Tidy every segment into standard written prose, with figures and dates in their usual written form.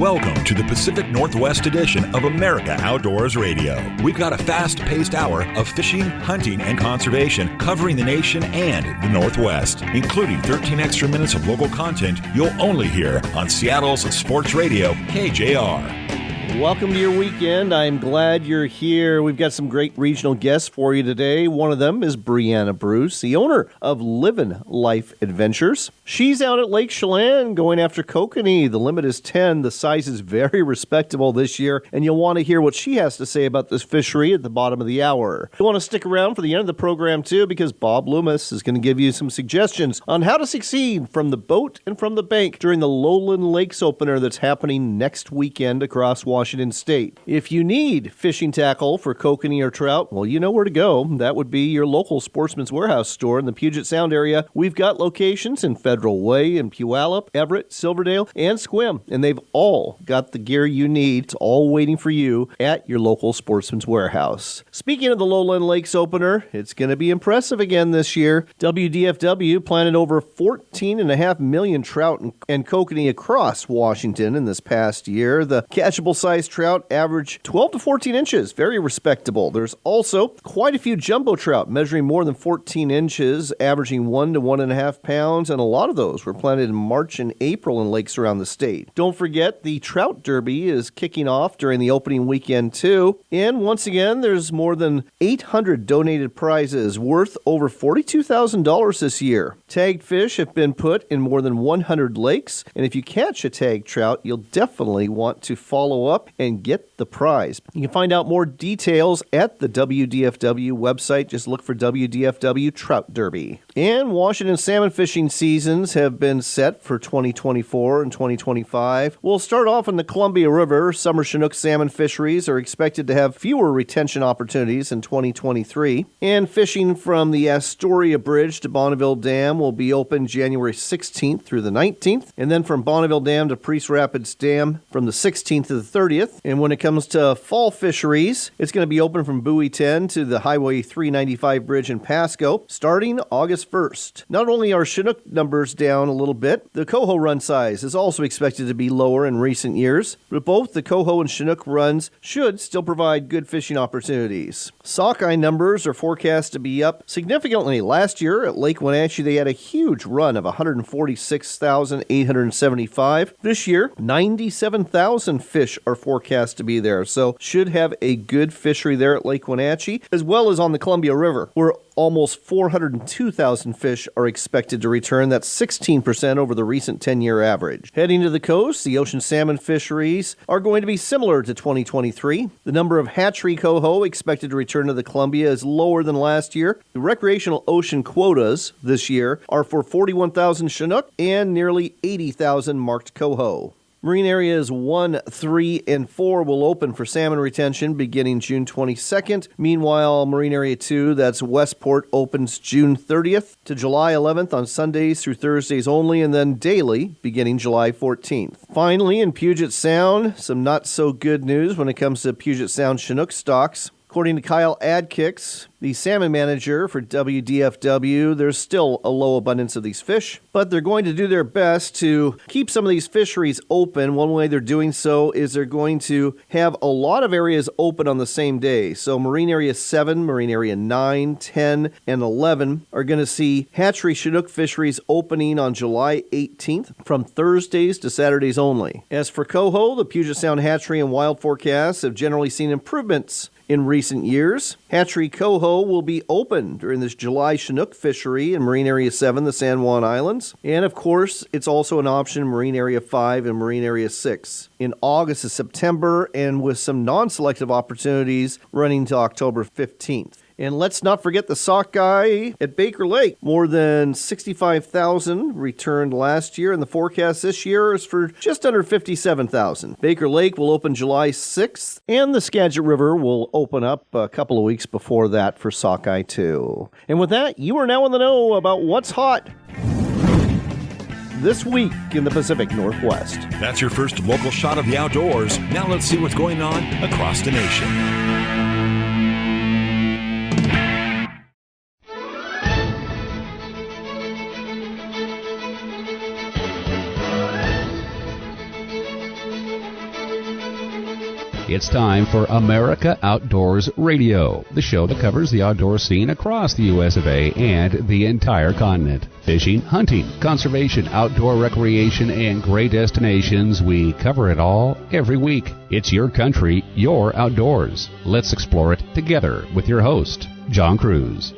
Welcome to the Pacific Northwest edition of America Outdoors Radio. We've got a fast-paced hour of fishing, hunting, and conservation covering the nation and the Northwest, including 13 extra minutes of local content you'll only hear on Seattle's sports radio, KJR. Welcome to your weekend. I'm glad you're here. We've got some great regional guests for you today. One of them is Brianna Bruce, the owner of Livin Life Adventures. She's out at Lake Chelan going after kokanee. The limit is 10. The size is very respectable this year, and you'll want to hear what she has to say about this fishery at the bottom of the hour. You want to stick around for the end of the program, too, because Bob Loomis is going to give you some suggestions on how to succeed from the boat and from the bank during the Lowland Lakes opener that's happening next weekend across Washington State. If you need fishing tackle for kokanee or trout, well, you know where to go. That would be your local Sportsman's Warehouse store in the Puget Sound area. We've got locations in Federal Way, in Puyallup, Everett, Silverdale, and Sequim, and they've all got the gear you need. It's all waiting for you at your local Sportsman's Warehouse. Speaking of the Lowland Lakes opener, it's going to be impressive again this year. WDFW planted over 14.5 million trout and kokanee across Washington in this past year. The catchable size trout average 12 to 14 inches, very respectable. There's also quite a few jumbo trout measuring more than 14 inches, averaging 1 to 1.5 pounds, and a lot of those were planted in March and April in lakes around the state. Don't forget, the Trout Derby is kicking off during the opening weekend, too. And once again, there's more than 800 donated prizes worth over $42,000 this year. Tagged fish have been put in more than 100 lakes, and if you catch a tagged trout, you'll definitely want to follow up and get the prize. You can find out more details at the WDFW website. Just look for WDFW Trout Derby. And Washington salmon fishing seasons have been set for 2024 and 2025. We'll start off in the Columbia River. Summer Chinook salmon fisheries are expected to have fewer retention opportunities in 2023. And fishing from the Astoria Bridge to Bonneville Dam will be open January 16th through the 19th. And then from Bonneville Dam to Priest Rapids Dam from the 16th to the 30th. And when it comes to fall fisheries, it's going to be open from Buoy 10 to the Highway 395 Bridge in Pasco starting August 1st. Not only are Chinook numbers down a little bit, the coho run size is also expected to be lower in recent years, but both the coho and Chinook runs should still provide good fishing opportunities. Sockeye numbers are forecast to be up significantly. Last year at Lake Wenatchee, they had a huge run of 146,875. This year, 97,000 fish are forecast to be there, so should have a good fishery there at Lake Wenatchee, as well as on the Columbia River, where almost 402,000 fish are expected to return. That's 16% over the recent 10-year average. Heading to the coast, the ocean salmon fisheries are going to be similar to 2023. The number of hatchery coho expected to return to the Columbia is lower than last year. The recreational ocean quotas this year are for 41,000 Chinook and nearly 80,000 marked coho. Marine areas 1, 3, and 4 will open for salmon retention beginning June 22nd. Meanwhile, Marine Area 2, that's Westport, opens June 30th to July 11th on Sundays through Thursdays only, and then daily beginning July 14th. Finally, in Puget Sound, some not-so-good news when it comes to Puget Sound Chinook stocks. According to Kyle Adkicks, the salmon manager for WDFW, there's still a low abundance of these fish, but they're going to do their best to keep some of these fisheries open. One way they're doing so is they're going to have a lot of areas open on the same day. So Marine Area 7, Marine Area 9, 10, and 11 are going to see hatchery Chinook fisheries opening on July 18th from Thursdays to Saturdays only. As for coho, the Puget Sound hatchery and wild forecasts have generally seen improvements in recent years. Hatchery coho will be open during this July Chinook fishery in Marine Area 7, the San Juan Islands. And of course, it's also an option in Marine Area 5 and Marine Area 6 in August to September, and with some non-selective opportunities running to October 15th. And let's not forget the sockeye at Baker Lake. More than 65,000 returned last year, and the forecast this year is for just under 57,000. Baker Lake will open July 6th, and the Skagit River will open up a couple of weeks before that for sockeye too. And with that, you are now in the know about what's hot this week in the Pacific Northwest. That's your first local shot of the outdoors. Now let's see what's going on across the nation. It's time for America Outdoors Radio, the show that covers the outdoor scene across the U.S. of A. and the entire continent. Fishing, hunting, conservation, outdoor recreation, and great destinations. We cover it all every week. It's your country, your outdoors. Let's explore it together with your host, John Kruse.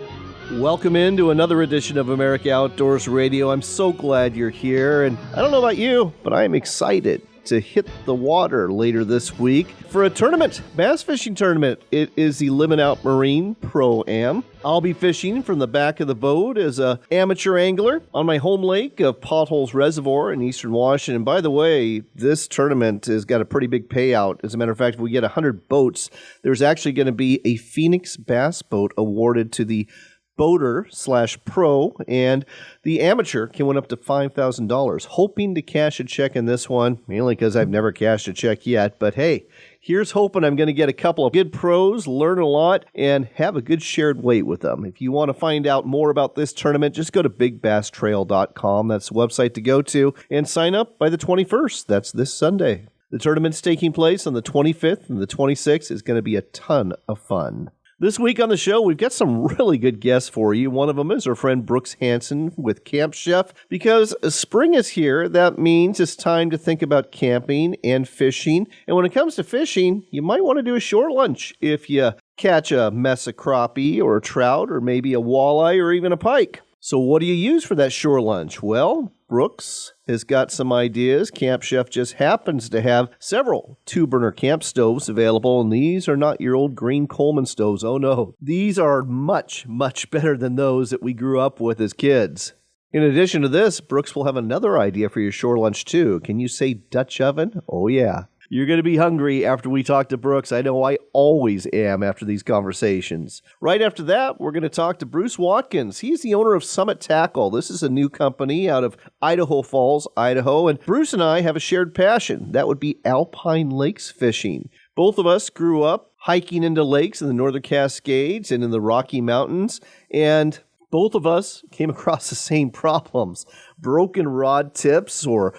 Welcome into another edition of America Outdoors Radio. I'm so glad you're here, and I don't know about you, but I'm excited to hit the water later this week for a tournament, bass fishing tournament. It is the Livin Out Marine Pro-Am. I'll be fishing from the back of the boat as an amateur angler on my home lake of Potholes Reservoir in eastern Washington. And by the way, this tournament has got a pretty big payout. As a matter of fact, if we get 100 boats, there's actually going to be a Phoenix bass boat awarded to the boater/pro, and the amateur can win up to $5,000. Hoping to cash a check in this one, mainly because I've never cashed a check yet. But hey, here's hoping I'm going to get a couple of good pros, learn a lot, and have a good shared weight with them. If you want to find out more about this tournament, just go to bigbasstrail.com. That's the website to go to, and sign up by the 21st. That's this Sunday. The tournament's taking place on the 25th and the 26th. Is going to be a ton of fun. This week on the show, we've got some really good guests for you. One of them is our friend Brooks Hansen with Camp Chef. Because spring is here, that means it's time to think about camping and fishing. And when it comes to fishing, you might want to do a shore lunch if you catch a mess of crappie or a trout or maybe a walleye or even a pike. So what do you use for that shore lunch? Well, Brooks has got some ideas. Camp Chef just happens to have several 2-burner camp stoves available, and these are not your old green Coleman stoves. Oh no, these are much, much better than those that we grew up with as kids. In addition to this, Brooks will have another idea for your shore lunch too. Can you say Dutch oven? Oh yeah. You're going to be hungry after we talk to Brooks. I know I always am after these conversations. Right after that, we're going to talk to Bruce Watkins. He's the owner of Summit Tackle. This is a new company out of Idaho Falls, Idaho. And Bruce and I have a shared passion. That would be alpine lakes fishing. Both of us grew up hiking into lakes in the Northern Cascades and in the Rocky Mountains. And both of us came across the same problems. Broken rod tips or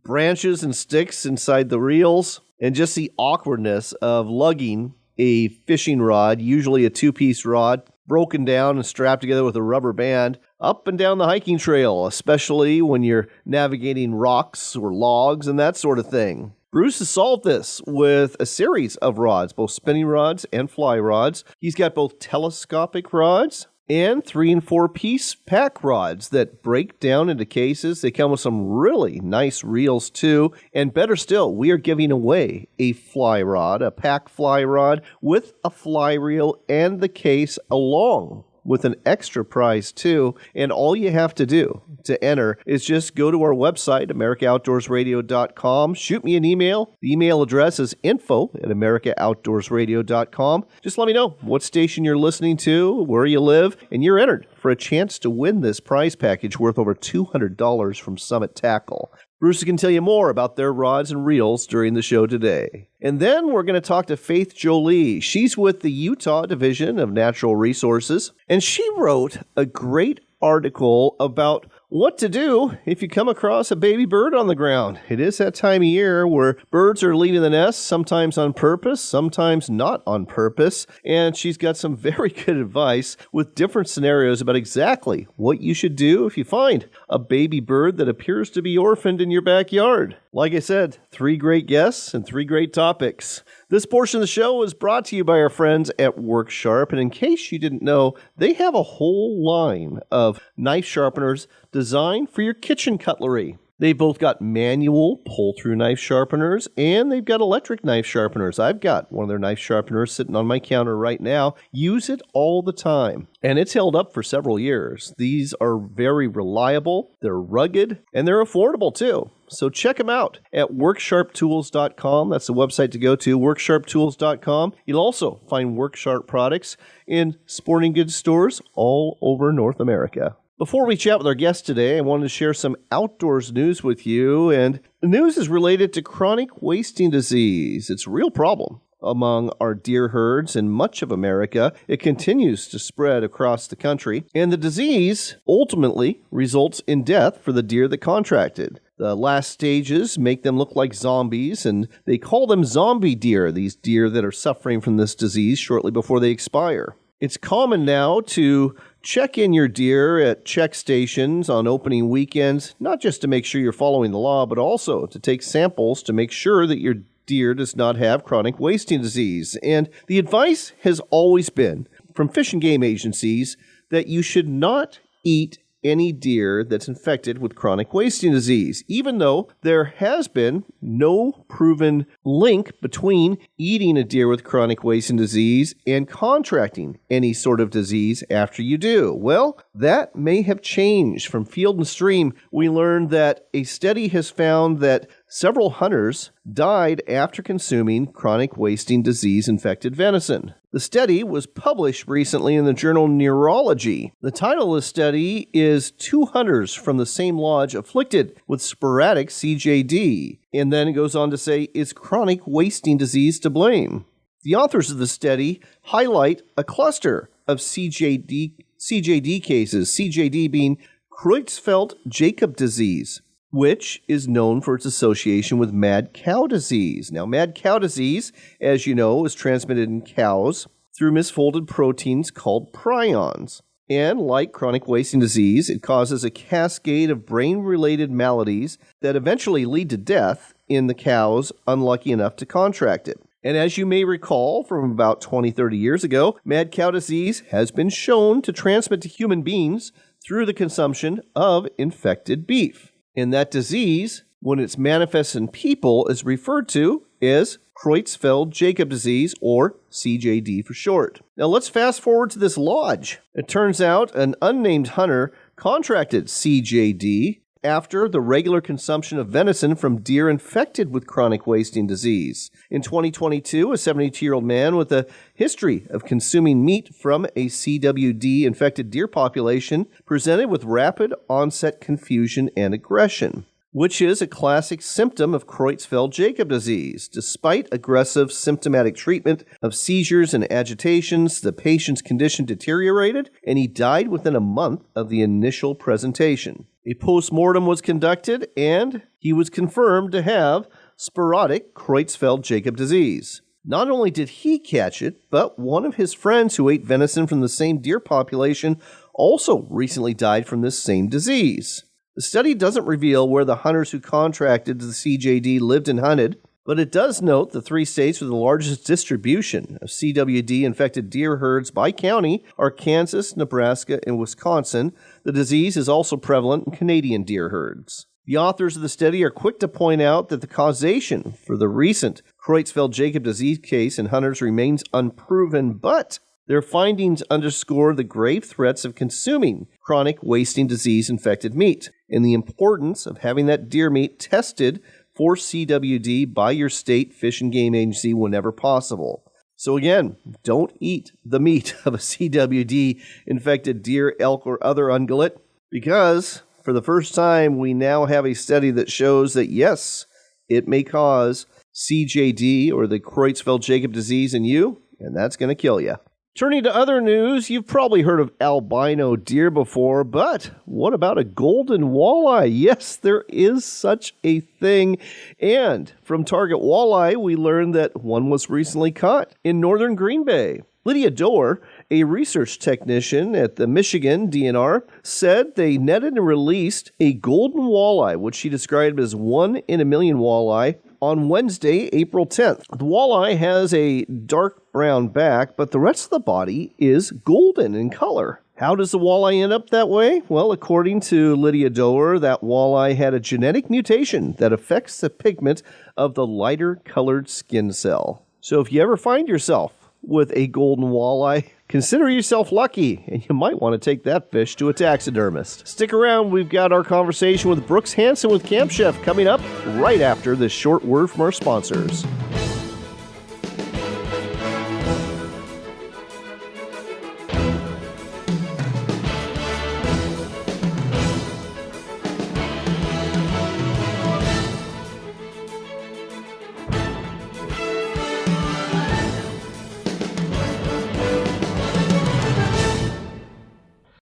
branches and sticks inside the reels, and just the awkwardness of lugging a fishing rod, usually a 2-piece rod, broken down and strapped together with a rubber band, up and down the hiking trail, especially when you're navigating rocks or logs and that sort of thing. Bruce has solved this with a series of rods, both spinning rods and fly rods. He's got both telescopic rods and 3- and 4-piece pack rods that break down into cases. They come with some really nice reels too. And better still, we are giving away a fly rod, a pack fly rod with a fly reel and the case along with an extra prize too. And all you have to do to enter is just go to our website, AmericaOutdoorsRadio.com. Shoot me an email. The email address is info@AmericaOutdoorsRadio.com. Just let me know what station you're listening to, where you live, and you're entered for a chance to win this prize package worth over $200 from Summit Tackle. Bruce can tell you more about their rods and reels during the show today. And then we're going to talk to Faith Jolley. She's with the Utah Division of Natural Resources, and she wrote a great article about what to do if you come across a baby bird on the ground. It is that time of year where birds are leaving the nest, sometimes on purpose, sometimes not on purpose. And she's got some very good advice with different scenarios about exactly what you should do if you find a baby bird that appears to be orphaned in your backyard. Like I said, 3 great guests and 3 great topics. This portion of the show is brought to you by our friends at Work Sharp. And in case you didn't know, they have a whole line of knife sharpeners designed for your kitchen cutlery. They've both got manual pull-through knife sharpeners, and they've got electric knife sharpeners. I've got one of their knife sharpeners sitting on my counter right now. Use it all the time, and it's held up for several years. These are very reliable, they're rugged, and they're affordable too. So check them out at WorkSharpTools.com. That's the website to go to, WorkSharpTools.com. You'll also find WorkSharp products in sporting goods stores all over North America. Before we chat with our guest today, I wanted to share some outdoors news with you, and the news is related to chronic wasting disease. It's a real problem among our deer herds in much of America. It continues to spread across the country, and the disease ultimately results in death for the deer that contracted. The last stages make them look like zombies, and they call them zombie deer, these deer that are suffering from this disease shortly before they expire. It's common now to check in your deer at check stations on opening weekends, not just to make sure you're following the law, but also to take samples to make sure that your deer does not have chronic wasting disease. And the advice has always been from Fish and Game agencies that you should not eat any deer that's infected with chronic wasting disease, even though there has been no proven link between eating a deer with chronic wasting disease and contracting any sort of disease after you do. Well, that may have changed. From Field and Stream, we learned that a study has found that several hunters died after consuming chronic wasting disease-infected venison. The study was published recently in the journal Neurology. The title of the study is Two Hunters from the Same Lodge Afflicted with Sporadic CJD, and then it goes on to say, is chronic wasting disease to blame? The authors of the study highlight a cluster of CJD cases, CJD being Creutzfeldt-Jakob disease, which is known for its association with mad cow disease. Now, mad cow disease, as you know, is transmitted in cows through misfolded proteins called prions. And like chronic wasting disease, it causes a cascade of brain-related maladies that eventually lead to death in the cows unlucky enough to contract it. And as you may recall from about 20-30 years ago, mad cow disease has been shown to transmit to human beings through the consumption of infected beef. And that disease, when it's manifest in people, is referred to as Creutzfeldt-Jakob disease, or CJD for short. Now let's fast forward to this lodge. It turns out an unnamed hunter contracted CJD after the regular consumption of venison from deer infected with chronic wasting disease. In 2022, a 72-year-old man with a history of consuming meat from a CWD-infected deer population presented with rapid onset confusion and aggression, which is a classic symptom of Creutzfeldt-Jakob disease. Despite aggressive symptomatic treatment of seizures and agitations, the patient's condition deteriorated, and he died within a month of the initial presentation. A post-mortem was conducted, and he was confirmed to have sporadic Creutzfeldt-Jakob disease. Not only did he catch it, but one of his friends who ate venison from the same deer population also recently died from this same disease. The study doesn't reveal where the hunters who contracted the CJD lived and hunted, but it does note the 3 states with the largest distribution of CWD-infected deer herds by county are Kansas, Nebraska, and Wisconsin. The disease is also prevalent in Canadian deer herds. The authors of the study are quick to point out that the causation for the recent Creutzfeldt-Jakob disease case in hunters remains unproven, but their findings underscore the grave threats of consuming chronic wasting disease-infected meat and the importance of having that deer meat tested for CWD by your state fish and game agency whenever possible. So again, don't eat the meat of a CWD-infected deer, elk, or other ungulate, because for the first time, we now have a study that shows that yes, it may cause CJD or the Creutzfeldt-Jakob disease in you, and that's going to kill you. Turning to other news, you've probably heard of albino deer before, but what about a golden walleye? Yes, there is such a thing. And from Target Walleye, we learned that one was recently caught in northern Green Bay. Lydia Doerr, a research technician at the Michigan DNR, said they netted and released a golden walleye, which she described as 1 in a million walleye, on Wednesday, April 10th. The walleye has a dark brown back, but the rest of the body is golden in color. How does the walleye end up that way? Well, according to Lydia Doerr, that walleye had a genetic mutation that affects the pigment of the lighter colored skin cell. So if you ever find yourself with a golden walleye, consider yourself lucky, and you might want to take that fish to a taxidermist. Stick around, we've got our conversation with Brooks Hansen with Camp Chef coming up right after this short word from our sponsors.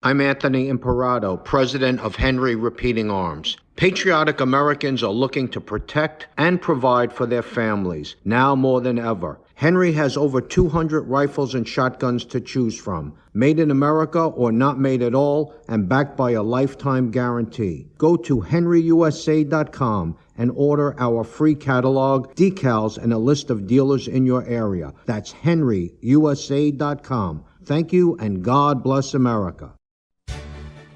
I'm Anthony Imperato, president of Henry Repeating Arms. Patriotic Americans are looking to protect and provide for their families, now more than ever. Henry has over 200 rifles and shotguns to choose from, made in America or not made at all, and backed by a lifetime guarantee. Go to henryusa.com and order our free catalog, decals, and a list of dealers in your area. That's henryusa.com. Thank you, and God bless America.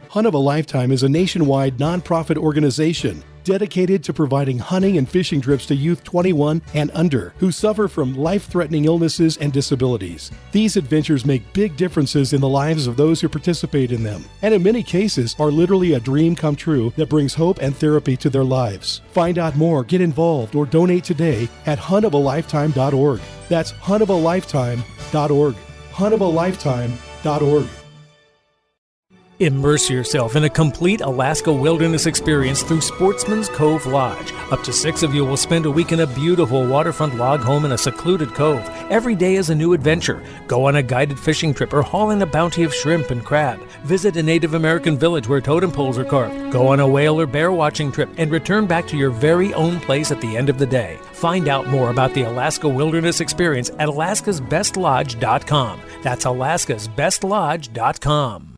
Hunt of a Lifetime is a nationwide nonprofit organization dedicated to providing hunting and fishing trips to youth 21 and under who suffer from life-threatening illnesses and disabilities. These adventures make big differences in the lives of those who participate in them, and in many cases are literally a dream come true that brings hope and therapy to their lives. Find out more, get involved, or donate today at huntofaLifetime.org. That's huntofaLifetime.org. huntofaLifetime.org. Immerse yourself in a complete Alaska wilderness experience through Sportsman's Cove Lodge. Up to 6 of you will spend a week in a beautiful waterfront log home in a secluded cove. Every day is a new adventure. Go on a guided fishing trip or haul in a bounty of shrimp and crab. Visit a Native American village where totem poles are carved. Go on a whale or bear watching trip and return back to your very own place at the end of the day. Find out more about the Alaska Wilderness Experience at alaskasbestlodge.com. That's alaskasbestlodge.com.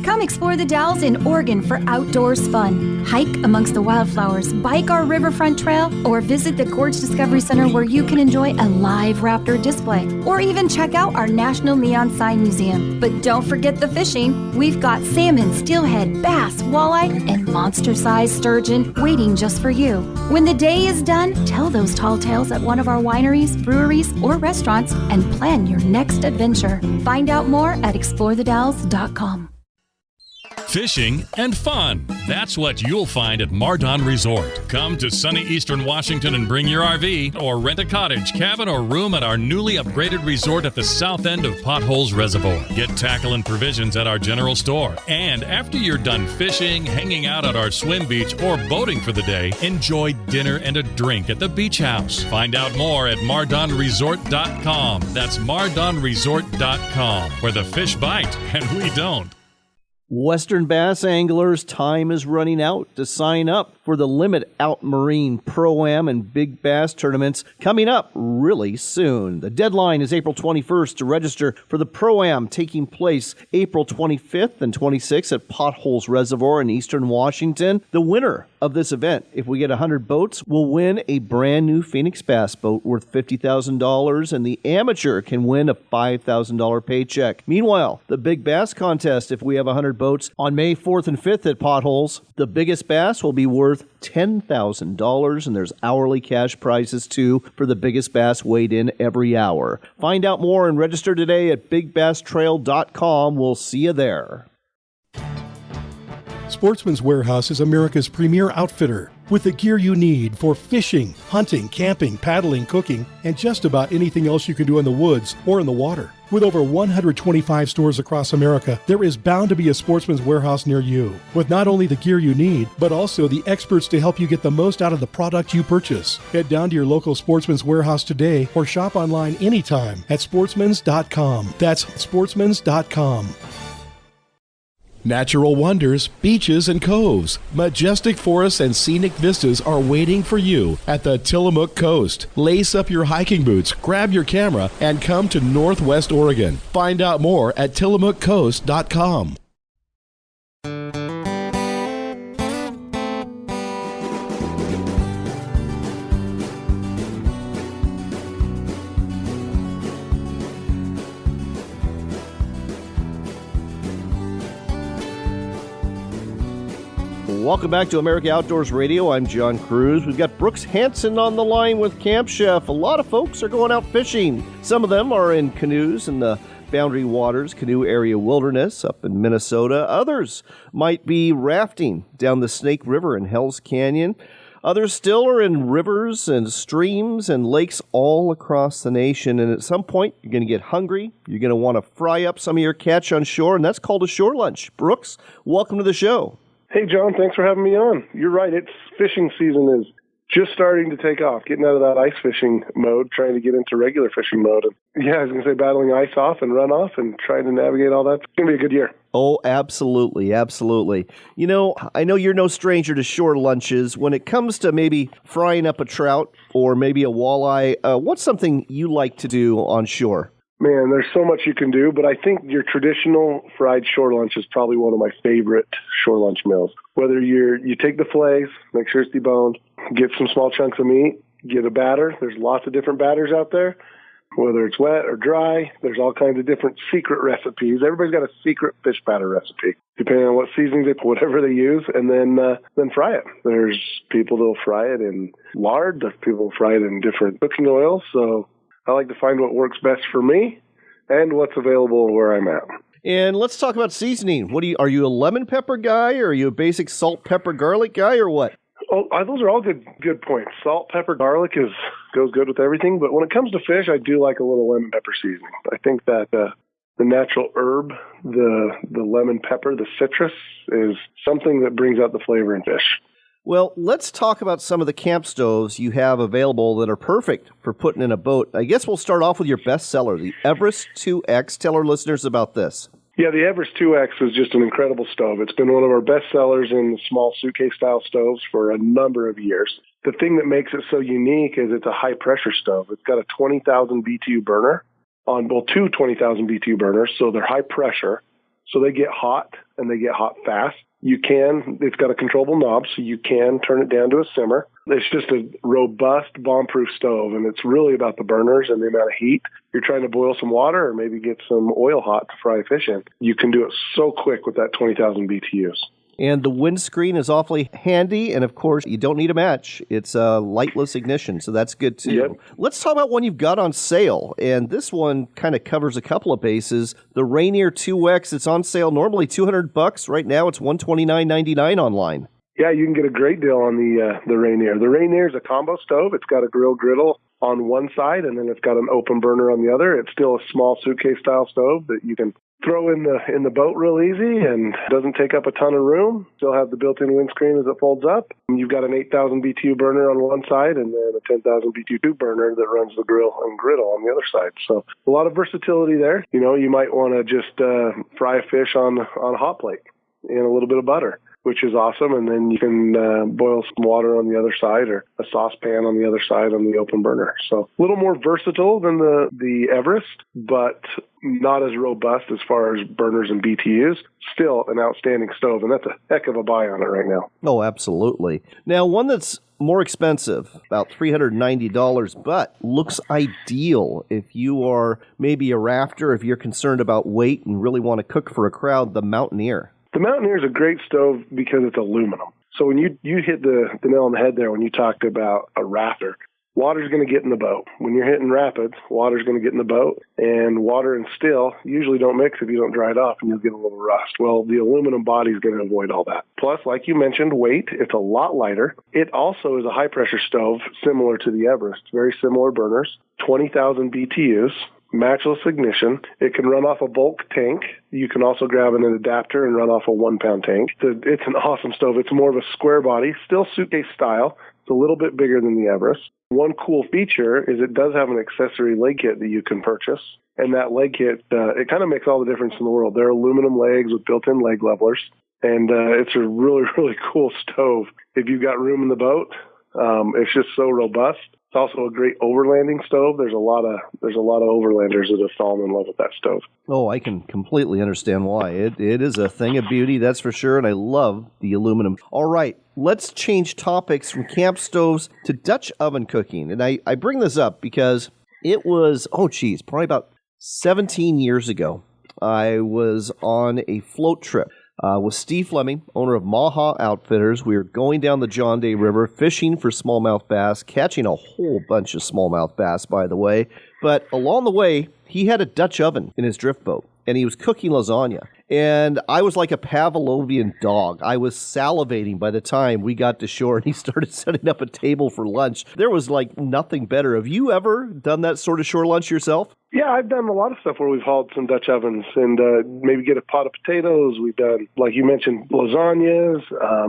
Come explore the Dalles in Oregon for outdoors fun. Hike amongst the wildflowers, bike our riverfront trail, or visit the Gorge Discovery Center where you can enjoy a live raptor display, or even check out our National Neon Sign Museum. But don't forget the fishing. We've got salmon, steelhead, bass, walleye, and monster-sized sturgeon waiting just for you. When the day is done, tell those tall tales at one of our wineries, breweries, or restaurants and plan your next adventure. Find out more at explorethedalles.com. Fishing and fun. That's what you'll find at Mardon Resort. Come to sunny Eastern Washington and bring your RV or rent a cottage, cabin, or room at our newly upgraded resort at the south end of Potholes Reservoir. Get tackle and provisions at our general store. And after you're done fishing, hanging out at our swim beach, or boating for the day, enjoy dinner and a drink at the beach house. Find out more at mardonresort.com. That's mardonresort.com, where the fish bite and we don't. Western bass anglers, time is running out to sign up for the Limit Out Marine Pro-Am and Big Bass tournaments coming up really soon. The deadline is April 21st to register for the Pro-Am, taking place April 25th and 26th at Potholes Reservoir in Eastern Washington. The winner of this event, if we get 100 boats, will win a brand new Phoenix Bass boat worth $50,000, and the amateur can win a $5,000 paycheck. Meanwhile, the Big Bass contest, if we have 100 boats, on May 4th and 5th at Potholes, the biggest bass will be worth $10,000, and there's hourly cash prizes too for the biggest bass weighed in every hour. Find out more and register today at bigbasstrail.com. We'll see you there. Sportsman's Warehouse is America's premier outfitter with the gear you need for fishing, hunting, camping, paddling, cooking, and just about anything else you can do in the woods or in the water. With over 125 stores across America, there is bound to be a Sportsman's Warehouse near you, with not only the gear you need, but also the experts to help you get the most out of the product you purchase. Head down to your local Sportsman's Warehouse today or shop online anytime at sportsmans.com. That's sportsmans.com. Natural wonders, beaches and coves, majestic forests and scenic vistas are waiting for you at the Tillamook Coast. Lace up your hiking boots, grab your camera, and come to Northwest Oregon. Find out more at tillamookcoast.com. Welcome back to America Outdoors Radio. I'm John Kruse. We've got Brooks Hansen on the line with Camp Chef. A lot of folks are going out fishing. Some of them are in canoes in the Boundary Waters Canoe Area Wilderness up in Minnesota. Others might be rafting down the Snake River in Hell's Canyon. Others still are in rivers and streams and lakes all across the nation. And at some point, you're going to get hungry. You're going to want to fry up some of your catch on shore, and that's called a shore lunch. Brooks, welcome to the show. Hey, John, thanks for having me on. You're right. It's fishing season is just starting to take off, getting out of that ice fishing mode, trying to get into regular fishing mode. And yeah, I was going to say battling ice off and run off and trying to navigate all that. It's going to be a good year. Oh, absolutely, absolutely. You know, I know you're no stranger to shore lunches. When it comes to maybe frying up a trout or maybe a walleye, what's something you like to do on shore? Man, there's so much you can do, but I think your traditional fried shore lunch is probably one of my favorite shore lunch meals. Whether you take the fillets, make sure it's deboned, get some small chunks of meat, get a batter. There's lots of different batters out there, whether it's wet or dry. There's all kinds of different secret recipes. Everybody's got a secret fish batter recipe, depending on what seasoning they put, whatever they use, and then fry it. There's people that'll fry it in lard. There's people who fry it in different cooking oils. So I like to find what works best for me and what's available where I'm at. And let's talk about seasoning. Are you a lemon pepper guy, or are you a basic salt, pepper, garlic guy, or what? Oh, those are all good points. Salt, pepper, garlic goes good with everything. But when it comes to fish, I do like a little lemon pepper seasoning. I think that the natural herb, the lemon pepper, the citrus, is something that brings out the flavor in fish. Well, let's talk about some of the camp stoves you have available that are perfect for putting in a boat. I guess we'll start off with your best seller, the Everest 2X. Tell our listeners about this. Yeah, the Everest 2X is just an incredible stove. It's been one of our best sellers in the small suitcase-style stoves for a number of years. The thing that makes it so unique is it's a high-pressure stove. It's got a 20,000 BTU burner two 20,000 BTU burners, so they're high pressure. So they get hot, and they get hot fast. It's got a controllable knob, so you can turn it down to a simmer. It's just a robust, bomb-proof stove, and it's really about the burners and the amount of heat. You're trying to boil some water or maybe get some oil hot to fry fish in. You can do it so quick with that 20,000 BTUs. And the windscreen is awfully handy, and of course, you don't need a match. It's a lightless ignition, so that's good too. Yep. Let's talk about one you've got on sale, and this one kind of covers a couple of bases. The Rainier 2X, it's on sale normally $200. Right now, it's $129.99 online. Yeah, you can get a great deal on the Rainier. The Rainier is a combo stove. It's got a griddle on one side, and then it's got an open burner on the other. It's still a small suitcase-style stove that you can throw in the boat real easy and doesn't take up a ton of room. Still have the built-in windscreen as it folds up. You've got an 8,000 BTU burner on one side and then a 10,000 BTU burner that runs the grill and griddle on the other side. So a lot of versatility there. You know, you might want to just fry a fish on a hot plate in a little bit of butter, which is awesome. And then you can boil some water on the other side or a saucepan on the other side on the open burner. So a little more versatile than the Everest, but not as robust as far as burners and BTUs. Still an outstanding stove, and that's a heck of a buy on it right now. Oh, absolutely. Now, one that's more expensive, about $390, but looks ideal if you are maybe a rafter, if you're concerned about weight and really want to cook for a crowd, the Mountaineer. The Mountaineer is a great stove because it's aluminum. So when you hit the nail on the head there when you talked about a rafter, water's going to get in the boat. When you're hitting rapids, water's going to get in the boat, and water and steel usually don't mix if you don't dry it off, and you'll get a little rust. Well, the aluminum body is going to avoid all that. Plus, like you mentioned, weight, it's a lot lighter. It also is a high-pressure stove similar to the Everest, very similar burners, 20,000 BTUs. Matchless ignition. It can run off a bulk tank. You can also grab an adapter and run off a 1-pound tank. It's an awesome stove. It's more of a square body, still suitcase style. It's a little bit bigger than the Everest. One cool feature is it does have an accessory leg kit that you can purchase. And that leg kit, it kind of makes all the difference in the world. They're aluminum legs with built-in leg levelers. And it's a really, really cool stove. If you've got room in the boat, it's just so robust. It's also a great overlanding stove. There's a lot of overlanders that have fallen in love with that stove. Oh, I can completely understand why. It is a thing of beauty, that's for sure, and I love the aluminum. All right, let's change topics from camp stoves to Dutch oven cooking. And I bring this up because it was, probably about 17 years ago. I was on a float trip with Steve Fleming, owner of Maha Outfitters. We were going down the John Day River, fishing for smallmouth bass, catching a whole bunch of smallmouth bass, by the way. But along the way, he had a Dutch oven in his drift boat, and he was cooking lasagna. And I was like a Pavlovian dog. I was salivating by the time we got to shore, and he started setting up a table for lunch. There was like nothing better. Have you ever done that sort of shore lunch yourself? Yeah, I've done a lot of stuff where we've hauled some Dutch ovens and maybe get a pot of potatoes. We've done, like you mentioned, lasagnas.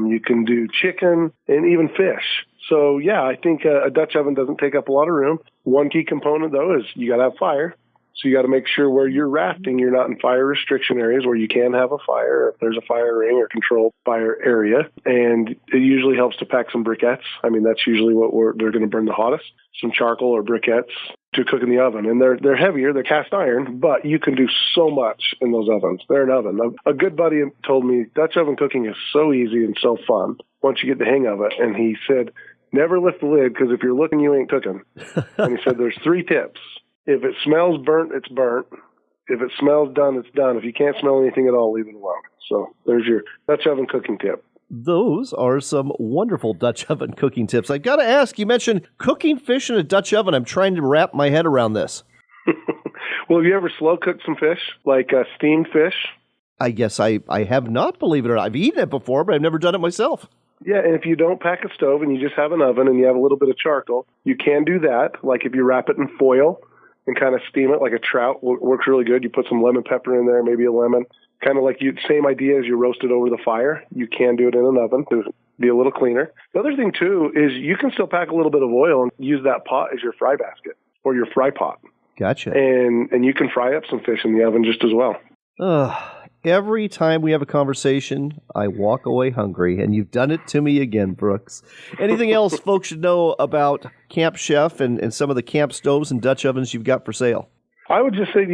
You can do chicken and even fish. So, yeah, I think a Dutch oven doesn't take up a lot of room. One key component, though, is you got to have fire. So you got to make sure where you're rafting, you're not in fire restriction areas where you can have a fire, if there's a fire ring or controlled fire area. And it usually helps to pack some briquettes. I mean, that's usually what they're going to burn the hottest. Some charcoal or briquettes to cook in the oven. And they're heavier, they're cast iron, but you can do so much in those ovens. They're an oven. A good buddy told me Dutch oven cooking is so easy and so fun once you get the hang of it. And he said, never lift the lid, because if you're looking, you ain't cooking. And he said there's 3 tips. If it smells burnt, it's burnt. If it smells done, it's done. If you can't smell anything at all, leave it alone. So there's your Dutch oven cooking tip. Those are some wonderful Dutch oven cooking tips. I got to ask, you mentioned cooking fish in a Dutch oven. I'm trying to wrap my head around this. Well, have you ever slow cooked some fish, like steamed fish? I guess I have not, believe it or not. I've eaten it before, but I've never done it myself. Yeah, and if you don't pack a stove and you just have an oven and you have a little bit of charcoal, you can do that. Like if you wrap it in foil and kind of steam it like a trout, works really good. You put some lemon pepper in there, maybe a lemon. Kind of like same idea as you roast it over the fire. You can do it in an oven to be a little cleaner. The other thing, too, is you can still pack a little bit of oil and use that pot as your fry basket or your fry pot. Gotcha. And you can fry up some fish in the oven just as well. Every time we have a conversation, I walk away hungry, and you've done it to me again, Brooks. Anything else folks should know about Camp Chef and some of the camp stoves and Dutch ovens you've got for sale? I would just say,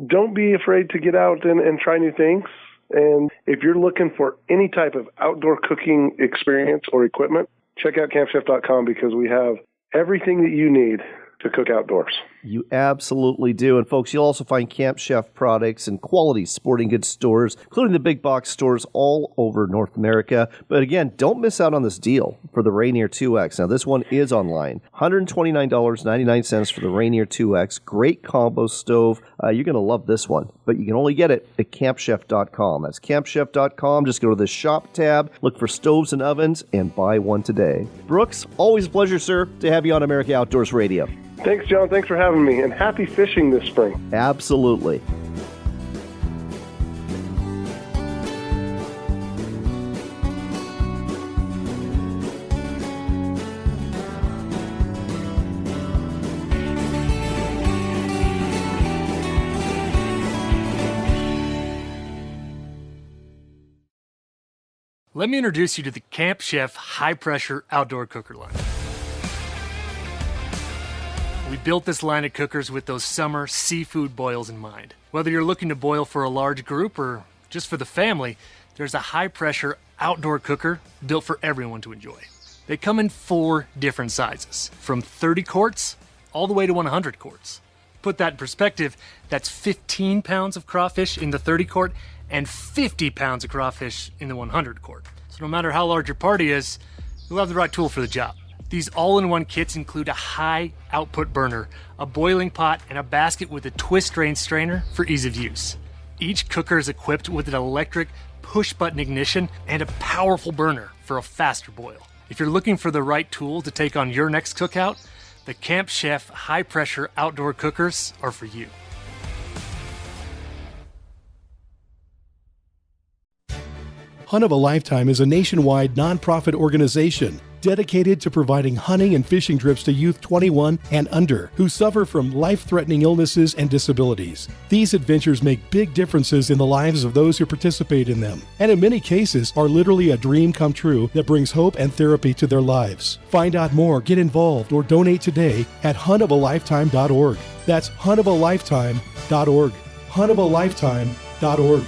don't be afraid to get out and try new things. And if you're looking for any type of outdoor cooking experience or equipment, check out campchef.com, because we have everything that you need to cook outdoors. You absolutely do. And folks, you'll also find Camp Chef products in quality sporting goods stores, including the big box stores all over North America. But again, don't miss out on this deal for the Rainier 2X. Now, this one is online. $129.99 for the Rainier 2X. Great combo stove. You're going to love this one. But you can only get it at campchef.com. That's campchef.com. Just go to the shop tab, look for stoves and ovens, and buy one today. Brooks, always a pleasure, sir, to have you on America Outdoors Radio. Thanks, John. Thanks for having me. And happy fishing this spring. Absolutely. Let me introduce you to the Camp Chef high-pressure outdoor cooker line. We built this line of cookers with those summer seafood boils in mind. Whether you're looking to boil for a large group or just for the family, there's a high-pressure outdoor cooker built for everyone to enjoy. They come in 4 different sizes, from 30 quarts all the way to 100 quarts. Put that in perspective, that's 15 pounds of crawfish in the 30 quart and 50 pounds of crawfish in the 100 quart. So no matter how large your party is, you'll have the right tool for the job. These all-in-one kits include a high-output burner, a boiling pot, and a basket with a twist-drain strainer for ease of use. Each cooker is equipped with an electric push-button ignition and a powerful burner for a faster boil. If you're looking for the right tool to take on your next cookout, the Camp Chef high-pressure outdoor cookers are for you. Hunt of a Lifetime is a nationwide nonprofit organization dedicated to providing hunting and fishing trips to youth 21 and under who suffer from life-threatening illnesses and disabilities. These adventures make big differences in the lives of those who participate in them, and in many cases are literally a dream come true that brings hope and therapy to their lives. Find out more, get involved, or donate today at huntofalifetime.org. That's huntofalifetime.org. huntofalifetime.org.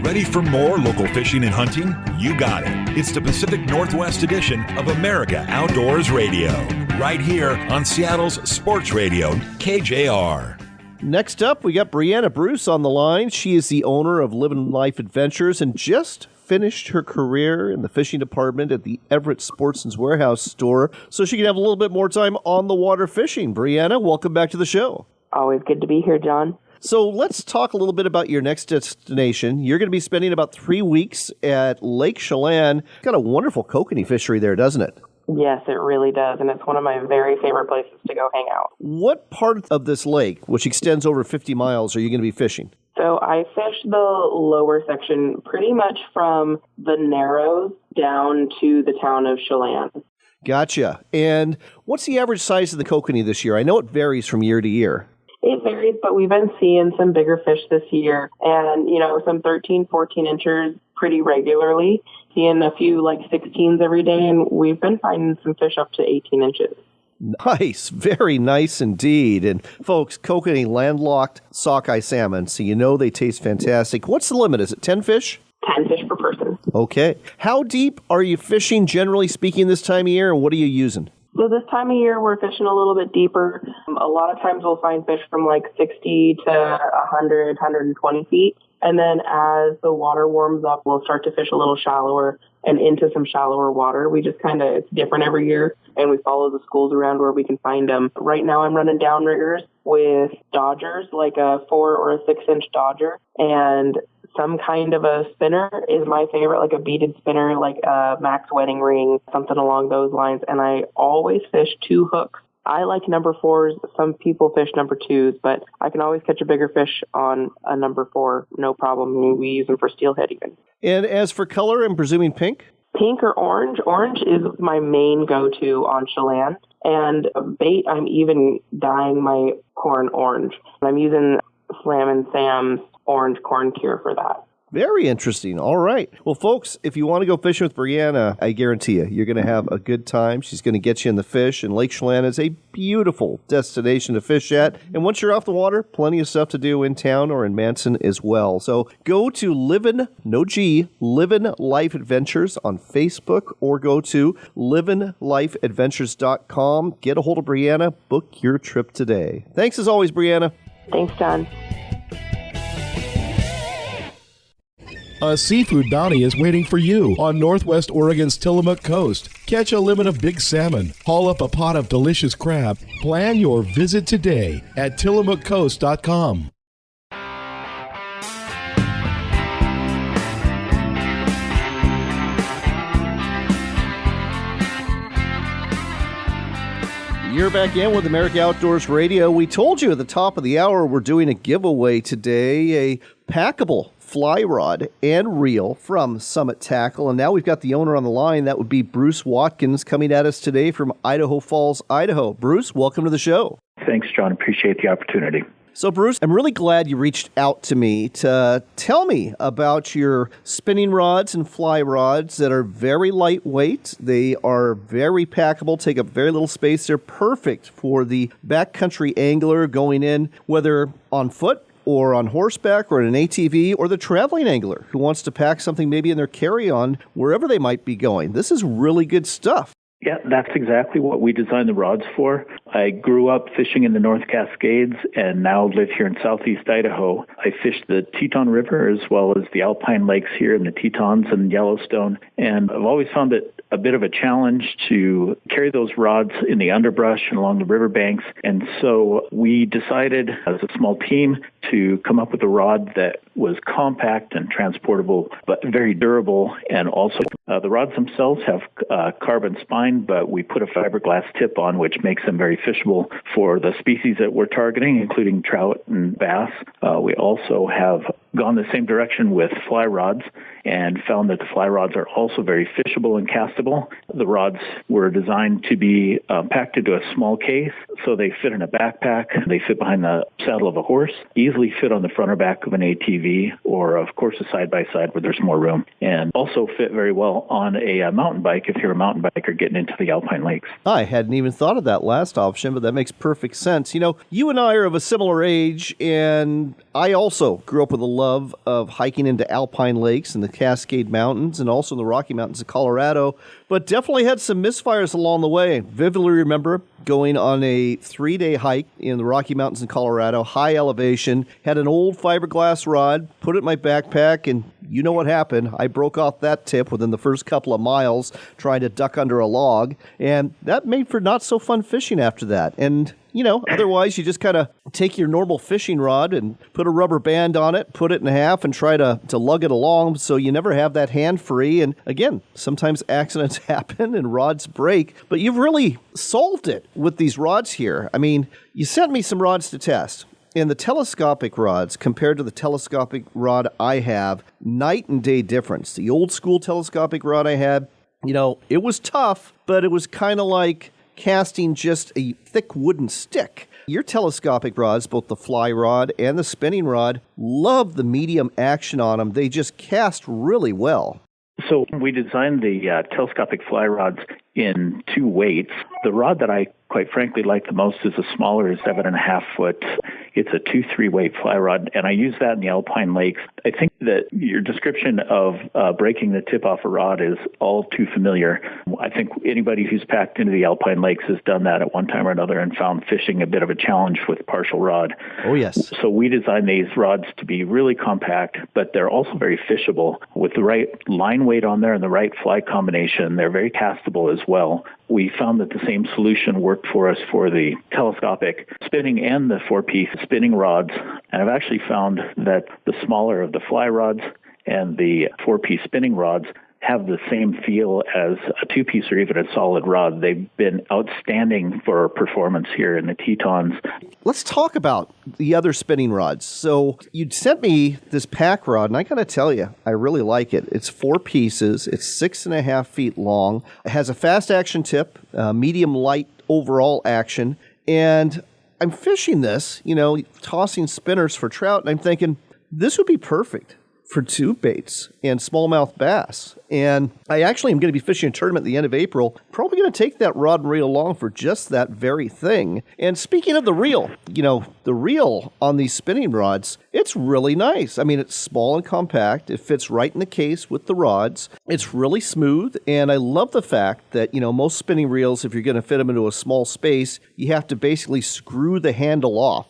Ready for more local fishing and hunting? You got it. It's the Pacific Northwest edition of America Outdoors Radio, right here on Seattle's Sports Radio, KJR. Next up, we got Brianna Bruce on the line. She is the owner of Livin Life Adventures and just finished her career in the fishing department at the Everett Sportsman's Warehouse store, so she can have a little bit more time on the water fishing. Brianna, welcome back to the show. Always good to be here, John. So let's talk a little bit about your next destination. You're going to be spending about 3 weeks at Lake Chelan. Got a wonderful kokanee fishery there, doesn't it? Yes, it really does, and it's one of my very favorite places to go hang out. What part of this lake, which extends over 50 miles, are you going to be fishing? So I fish the lower section pretty much from the Narrows down to the town of Chelan. Gotcha. And what's the average size of the kokanee this year? I know it varies from year to year. It varies, but we've been seeing some bigger fish this year and, some 13, 14 inches pretty regularly, seeing a few like 16s every day, and we've been finding some fish up to 18 inches. Nice. Very nice indeed. And folks, kokanee landlocked sockeye salmon, so you know they taste fantastic. What's the limit? Is it 10 fish? 10 fish per person. Okay. How deep are you fishing, generally speaking, this time of year, and what are you using? So this time of year, we're fishing a little bit deeper. A lot of times we'll find fish from like 60 to 100, 120 feet. And then as the water warms up, we'll start to fish a little shallower and into some shallower water. We just it's different every year, and we follow the schools around where we can find them. Right now I'm running downriggers with dodgers, like a 4 or a 6-inch dodger, and some kind of a spinner is my favorite, like a beaded spinner, like a Max wedding ring, something along those lines. And I always fish 2 hooks. I like number 4s. Some people fish number 2s, but I can always catch a bigger fish on a number 4, no problem. We use them for steelhead even. And as for color, I'm presuming pink? Pink or orange. Orange is my main go-to on Chelan. And bait, I'm even dyeing my corn orange. I'm using Slam & Sam's orange corn cure for that. Very interesting. All right. Well, folks, if you want to go fishing with Brianna, I guarantee you're going to have a good time. She's going to get you in the fish, and Lake Chelan is a beautiful destination to fish at. And once you're off the water, plenty of stuff to do in town or in Hansen as well. So go to Livin Life Adventures on Facebook, or go to livinlifeadventures.com. Get a hold of Brianna. Book your trip today. Thanks as always, Brianna. Thanks, John. A seafood bounty is waiting for you on Northwest Oregon's Tillamook Coast. Catch a limit of big salmon, haul up a pot of delicious crab. Plan your visit today at tillamookcoast.com. You're back in with America Outdoors Radio. We told you at the top of the hour we're doing a giveaway today, a packable fly rod and reel from Summit Tackle. And now we've got the owner on the line. That would be Bruce Watkins, coming at us today from Idaho Falls, Idaho. Bruce, welcome to the show. Thanks, John. Appreciate the opportunity. So, Bruce, I'm really glad you reached out to me to tell me about your spinning rods and fly rods that are very lightweight. They are very packable, take up very little space. They're perfect for the backcountry angler going in, whether on foot or on horseback or in an ATV, or the traveling angler who wants to pack something maybe in their carry-on wherever they might be going. This is really good stuff. Yeah, that's exactly what we designed the rods for. I grew up fishing in the North Cascades and now live here in southeast Idaho. I fish the Teton River as well as the Alpine Lakes here in the Tetons and Yellowstone. And I've always found it a bit of a challenge to carry those rods in the underbrush and along the riverbanks. And so we decided as a small team to come up with a rod that was compact and transportable, but very durable. And also the rods themselves have carbon spine, but we put a fiberglass tip on, which makes them very fishable for the species that we're targeting, including trout and bass. We also have gone the same direction with fly rods and found that the fly rods are also very fishable and castable. The rods were designed to be packed into a small case, so they fit in a backpack. They fit behind the saddle of a horse, easily fit on the front or back of an ATV, or of course a side-by-side where there's more room, and also fit very well on a mountain bike if you're a mountain biker getting into the Alpine Lakes. I hadn't even thought of that last option, but that makes perfect sense. You know, you and I are of a similar age, and I also grew up with a love of hiking into Alpine Lakes and the Cascade Mountains and also in the Rocky Mountains of Colorado, but definitely had some misfires along the way. Vividly remember going on a 3-day hike in the Rocky Mountains in Colorado, high elevation, had an old fiberglass rod, put it in my backpack, and you know what happened. I broke off that tip within the first couple of miles trying to duck under a log, and that made for not so fun fishing after that. And you know, otherwise you just kind of take your normal fishing rod and put a rubber band on it, put it in half, and try to lug it along so you never have that hand free. And again, sometimes accidents happen and rods break, but you've really solved it with these rods here. I mean, you sent me some rods to test. And the telescopic rods, compared to the telescopic rod I have, night and day difference. The old school telescopic rod I had, it was tough, but it was kind of like casting just a thick wooden stick. Your telescopic rods, both the fly rod and the spinning rod, love the medium action on them. They just cast really well. So we designed the telescopic fly rods in 2 weights. The rod that I quite frankly like the most is a smaller 7.5 foot. It's a 2-3 weight fly rod, and I use that in the Alpine Lakes. I think that your description of breaking the tip off a rod is all too familiar. I think anybody who's packed into the Alpine Lakes has done that at one time or another and found fishing a bit of a challenge with partial rod. Oh, yes. So we designed these rods to be really compact, but they're also very fishable. With the right line weight on there and the right fly combination, they're very castable as well. We found that the same solution worked for us for the telescopic spinning and the 4-piece spinning rods. And I've actually found that the smaller of the fly rods and the 4-piece spinning rods have the same feel as a 2-piece or even a solid rod. They've been outstanding for performance here in the Tetons. Let's talk about the other spinning rods. So you'd sent me this pack rod, and I got to tell you, I really like it. It's 4 pieces. It's 6.5 feet long. It has a fast action tip, medium light overall action. And I'm fishing this, tossing spinners for trout, and I'm thinking, this would be perfect for tube baits and smallmouth bass. And I actually am going to be fishing a tournament at the end of April. Probably going to take that rod and reel along for just that very thing. And speaking of the reel, the reel on these spinning rods, it's really nice. I mean, it's small and compact. It fits right in the case with the rods. It's really smooth. And I love the fact that, most spinning reels, if you're going to fit them into a small space, you have to basically screw the handle off,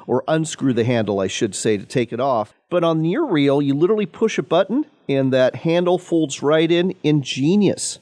or unscrew the handle, I should say, to take it off. But on your reel, you literally push a button and that handle folds right in. Ingenious.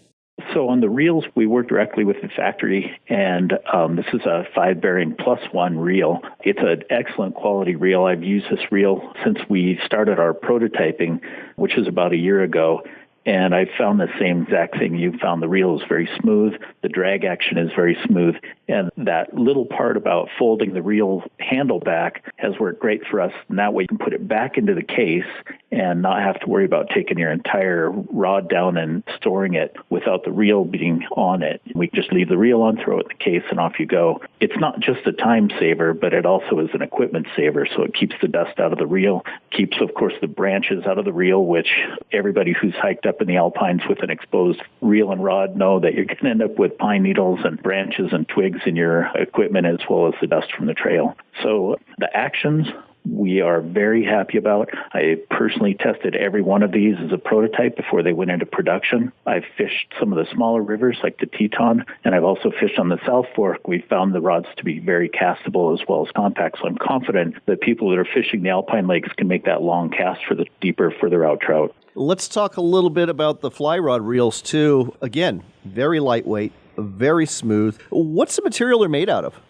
So on the reels, we work directly with the factory, and this is a 5-bearing +1 reel. It's an excellent quality reel. I've used this reel since we started our prototyping, which is about a year ago. And I found the same exact thing you found. The reel is very smooth. The drag action is very smooth. And that little part about folding the reel handle back has worked great for us. And that way you can put it back into the case and not have to worry about taking your entire rod down and storing it without the reel being on it. We just leave the reel on, throw it in the case, and off you go. It's not just a time saver, but it also is an equipment saver. So it keeps the dust out of the reel, keeps, of course, the branches out of the reel, which everybody who's hiked up in the Alpines with an exposed reel and rod know that you're going to end up with pine needles and branches and twigs in your equipment, as well as the dust from the trail. So the actions we are very happy about. I personally tested every one of these as a prototype before they went into production. I've fished some of the smaller rivers like the Teton, and I've also fished on the South Fork. We found the rods to be very castable as well as compact, so I'm confident that people that are fishing the Alpine Lakes can make that long cast for the deeper, further out trout. Let's talk a little bit about the fly rod reels too. Again, very lightweight, very smooth. What's the material they're made out of?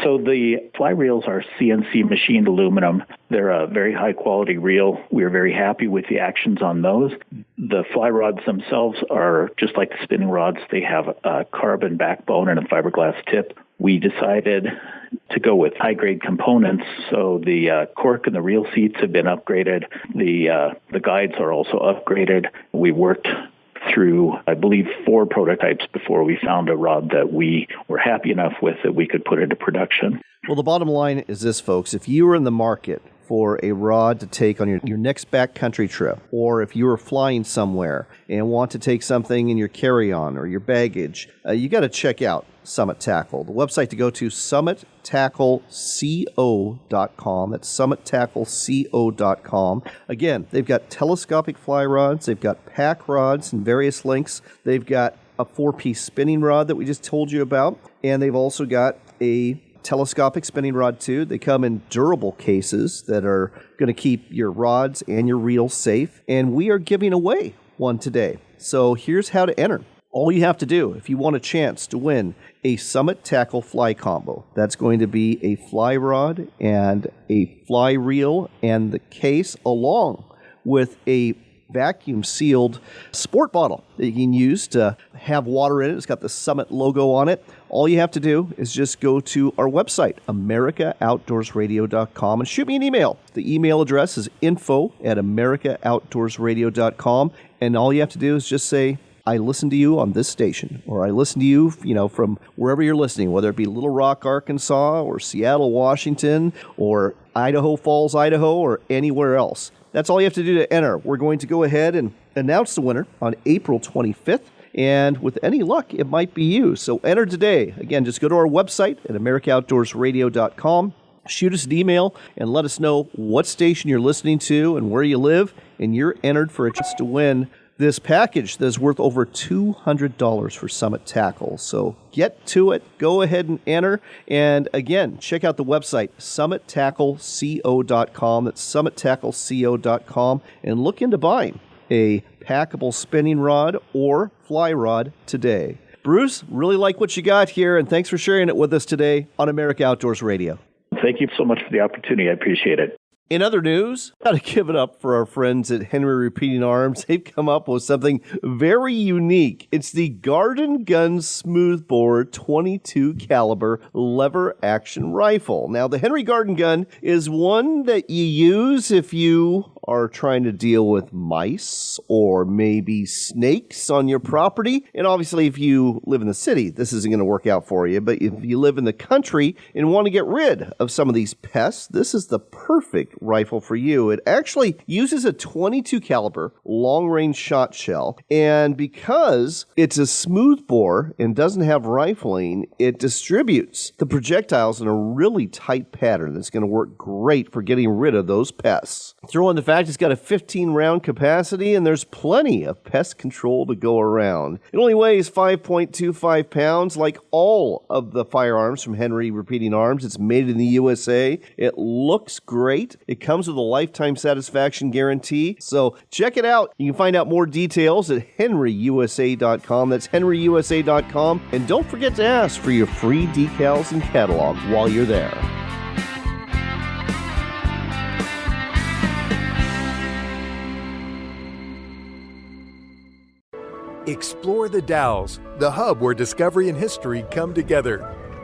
So the fly reels are CNC machined aluminum. They're a very high quality reel. We're very happy with the actions on those. The fly rods themselves are just like the spinning rods. They have a carbon backbone and a fiberglass tip. We decided to go with high-grade components, so the cork and the reel seats have been upgraded. The guides are also upgraded. We worked through, I believe, 4 prototypes before we found a rod that we were happy enough with that we could put into production. Well, the bottom line is this, folks. If you were in the market for a rod to take on your next backcountry trip, or if you were flying somewhere and want to take something in your carry-on or your baggage, you got to check out Summit Tackle. The website to go to, summittackleco.com. That's summittackleco.com. Again, they've got telescopic fly rods. They've got pack rods and various lengths. They've got a 4-piece spinning rod that we just told you about. And they've also got a telescopic spinning rod too. They come in durable cases that are going to keep your rods and your reels safe. And we are giving away one today. So here's how to enter. All you have to do, if you want a chance to win a Summit Tackle fly combo, that's going to be a fly rod and a fly reel and the case, along with a vacuum-sealed sport bottle that you can use to have water in it. It's got the Summit logo on it. all you have to do is just go to our website, AmericaOutdoorsRadio.com, and shoot me an email. The email address is info@AmericaOutdoorsRadio.com, and all you have to do is just say, I listen to you on this station, or I listen to you, from wherever you're listening, whether it be Little Rock, Arkansas, or Seattle, Washington, or Idaho Falls, Idaho, or anywhere else. That's all you have to do to enter. We're going to go ahead and announce the winner on April 25th, and with any luck, it might be you. So enter today. Again, just go to our website at AmericaOutdoorsRadio.com. Shoot us an email and let us know what station you're listening to and where you live, and you're entered for a chance to win this package that's worth over $200 for Summit Tackle. So get to it. Go ahead and enter. And again, check out the website, summittackleco.com. That's summittackleco.com. And look into buying a packable spinning rod or fly rod today. Bruce, really like what you got here, and thanks for sharing it with us today on America Outdoors Radio. Thank you so much for the opportunity. I appreciate it. In other news, got to give it up for our friends at Henry Repeating Arms. They've come up with something very unique. It's the Garden Gun Smoothbore 22 caliber lever action rifle. Now, the Henry Garden Gun is one that you use if you are trying to deal with mice or maybe snakes on your property. And obviously, if you live in the city, this isn't going to work out for you. But if you live in the country and want to get rid of some of these pests, this is the perfect rifle for you. It actually uses a 22 caliber long-range shot shell, and because it's a smooth bore and doesn't have rifling, it distributes the projectiles in a really tight pattern that's going to work great for getting rid of those pests. Throw in the fact it's got a 15-round capacity, and there's plenty of pest control to go around. It only weighs 5.25 pounds. Like all of the firearms from Henry Repeating Arms, it's made in the USA. It looks great. It comes with a lifetime satisfaction guarantee. So check it out. You can find out more details at henryusa.com. That's henryusa.com. And don't forget to ask for your free decals and catalog while you're there. Explore the Dalles, the hub where discovery and history come together.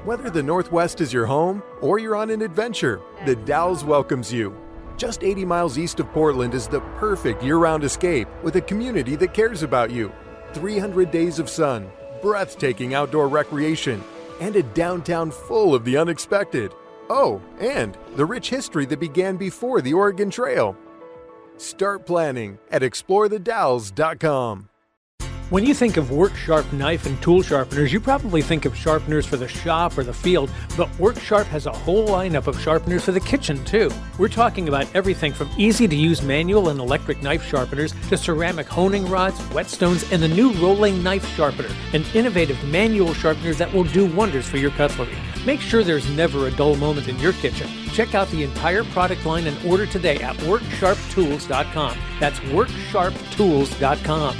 Whether the Northwest is your home or you're on an adventure, the Dalles welcomes you. Just 80 miles east of Portland is the perfect year-round escape with a community that cares about you. 300 days of sun, breathtaking outdoor recreation, and a downtown full of the unexpected. Oh, and the rich history that began before the Oregon Trail. Start planning at explorethedalles.com. When you think of Work Sharp knife and tool sharpeners, you probably think of sharpeners for the shop or the field, but Work Sharp has a whole lineup of sharpeners for the kitchen, too. We're talking about everything from easy-to-use manual and electric knife sharpeners to ceramic honing rods, whetstones, and the new rolling knife sharpener, and innovative manual sharpeners that will do wonders for your cutlery. Make sure there's never a dull moment in your kitchen. Check out the entire product line and order today at WorkSharpTools.com. That's WorkSharpTools.com.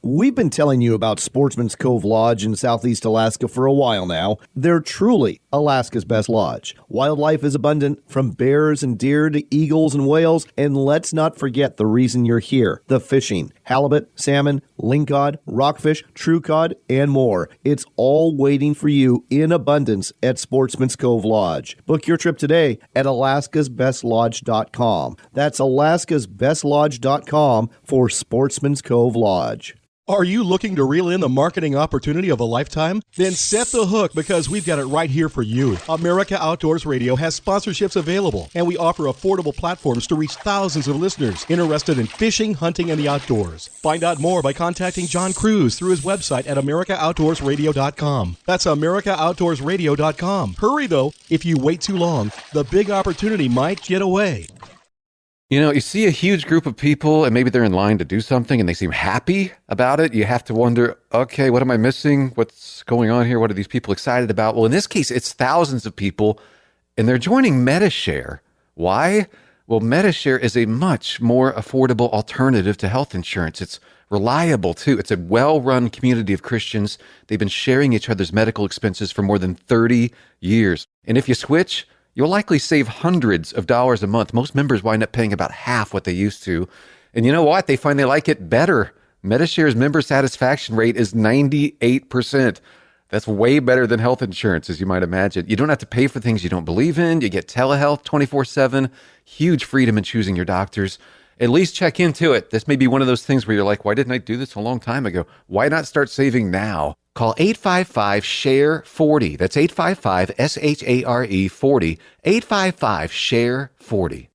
We've been telling you about Sportsman's Cove Lodge in Southeast Alaska for a while now. They're truly Alaska's best lodge. Wildlife is abundant, from bears and deer to eagles and whales, and let's not forget the reason you're here, the fishing. Halibut, salmon, lingcod, rockfish, true cod, and more. It's all waiting for you in abundance at Sportsman's Cove Lodge. Book your trip today at alaskasbestlodge.com. That's alaskasbestlodge.com for Sportsman's Cove Lodge. Are you looking to reel in the marketing opportunity of a lifetime? Then set the hook, because we've got it right here for you. America Outdoors Radio has sponsorships available, and we offer affordable platforms to reach thousands of listeners interested in fishing, hunting, and the outdoors. Find out more by contacting John Kruse through his website at AmericaOutdoorsRadio.com. That's AmericaOutdoorsRadio.com. Hurry, though. If you wait too long, the big opportunity might get away. You know, you see a huge group of people and maybe they're in line to do something and they seem happy about it. You have to wonder, okay, what am I missing? What's going on here? What are these people excited about? Well, in this case, it's thousands of people and they're joining MediShare. Why? Well, MediShare is a much more affordable alternative to health insurance. It's reliable, too. It's a well-run community of Christians. They've been sharing each other's medical expenses for more than 30 years. And if you switch, you'll likely save hundreds of dollars a month. Most members wind up paying about half what they used to. And you know what? They find they like it better. MediShare's member satisfaction rate is 98%. That's way better than health insurance, as you might imagine. You don't have to pay for things you don't believe in. You get telehealth 24/7, huge freedom in choosing your doctors. At least check into it. This may be one of those things where you're like, why didn't I do this a long time ago? Why not start saving now? Call 855-SHARE-40. That's 855-SHARE-40. 855-SHARE-40.